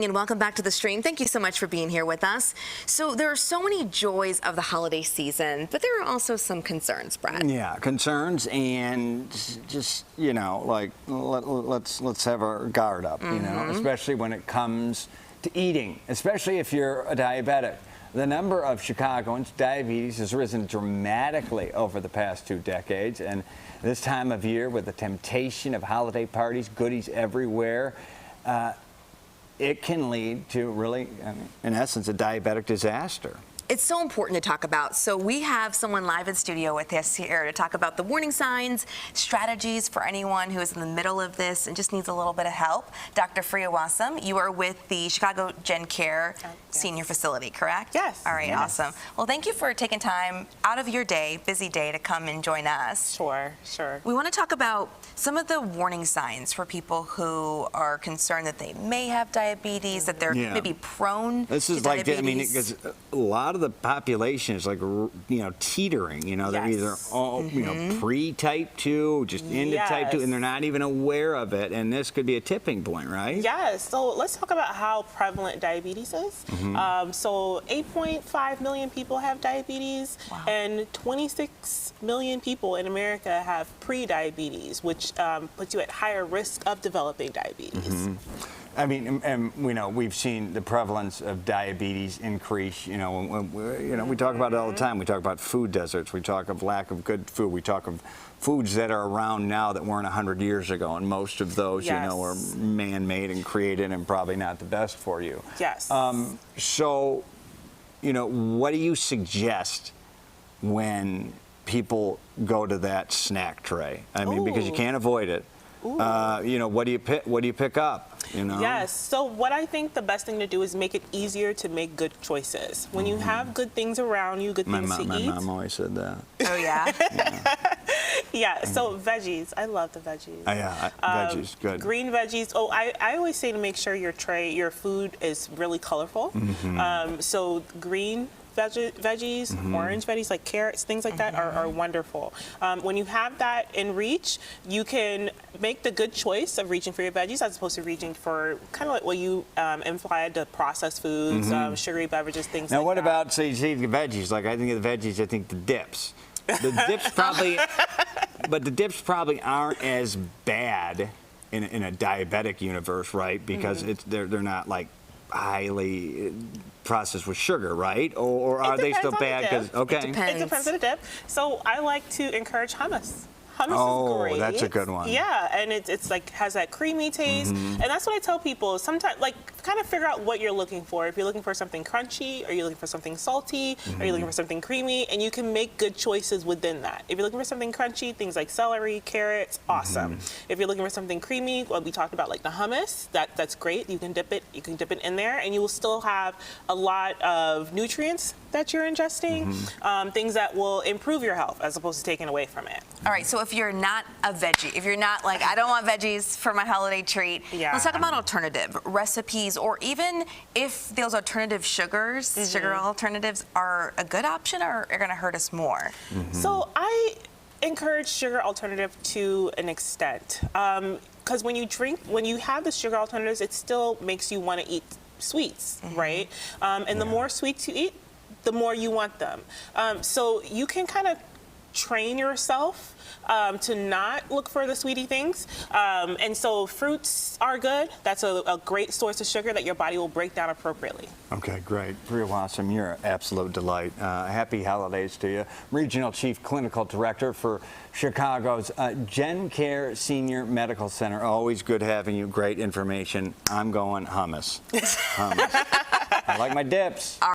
And welcome back to the stream. Thank you so much for being here with us. So there are so many joys of the holiday season, but there are also some concerns, Brad. Yeah, concerns, and just, you know, like let's have our guard up, you know, especially when it comes to eating, especially if you're a diabetic. The number of Chicagoans diabetes has risen dramatically over the past 2 decades, and this time of year with the temptation of holiday parties, goodies everywhere, it can lead to really, in essence, a diabetic disaster. It's so important to talk about. So we have someone live in studio with us here to talk about the warning signs, strategies for anyone who is in the middle of this and just needs a little bit of help. Dr. Fri Awasum, you are with the Chicago JenCare Senior Facility, correct? Yes. All right, awesome. Well, thank you for taking time out of your day, busy day, to come and join us. Sure. We want to talk about some of the warning signs for people who are concerned that they may have diabetes, that they're maybe prone to diabetes. This is like, I mean, because a lot of the population is like, you know, teetering, you know, they're either all, you know, pre-type 2, just into type 2, and they're not even aware of it, and this could be a tipping point, right? Yes, so let's talk about how prevalent diabetes is. So 8.5 million people have diabetes, and 26 million people in America have pre-diabetes, which puts you at higher risk of developing diabetes. I mean, and you know, we've seen the prevalence of diabetes increase. You know, we talk about it all the time. We talk about food deserts. We talk of lack of good food. We talk of foods that are around now that weren't 100 years ago, and most of those, you know, are man-made and created and probably not the best for you. Yes. So, you know, what do you suggest when people go to that snack tray? I mean, because you can't avoid it. You know, what do you pick up? You know? Yes. So what I think the best thing to do is make it easier to make good choices. When you have good things around you, good things to eat. My mom always said that. Oh, yeah? Yeah, so veggies. I love the veggies. Oh, yeah, veggies, good. Green veggies. Oh, I always say to make sure your tray, your food is really colorful. So green veggies, orange veggies like carrots, things like that are wonderful. When you have that in reach, you can make the good choice of reaching for your veggies as opposed to reaching for kind of like what you implied, the processed foods, sugary beverages, things like that. Now, what about, so you see the veggies, like I think of the veggies, I think the dips. The dips probably, but the dips probably aren't as bad in a diabetic universe, right? Because they're not like highly processed with sugar, right? Or are they still bad? Because It depends on the dip. So I like to encourage hummus. Hummus is great. That's a good one. Yeah, and it's like has that creamy taste, and that's what I tell people. Sometimes, like, kind of figure out what you're looking for. If you're looking for something crunchy, are you looking for something salty? Are you looking for something creamy? And you can make good choices within that. If you're looking for something crunchy, things like celery, carrots, awesome. If you're looking for something creamy, what we talked about, like the hummus, that's great. You can dip it in there, and you will still have a lot of nutrients that you're ingesting, things that will improve your health as opposed to taking away from it. All right, so if you're not a veggie, if you're not like, I don't want veggies for my holiday treat, let's talk about alternative recipes, or even if those alternative sugars, sugar alternatives are a good option or are gonna hurt us more. So I encourage sugar alternative to an extent. Because when you have the sugar alternatives, it still makes you wanna eat sweets, right? And the more sweets you eat, the more you want them. So you can kind of train yourself to not look for the sweetie things. And so fruits are good. That's a great source of sugar that your body will break down appropriately. Okay, great. Fri Awasum, you're an absolute delight. Happy holidays to you. Regional Chief Clinical Director for Chicago's JenCare Senior Medical Center. Always good having you. Great information. I'm going hummus. Hummus. I like my dips.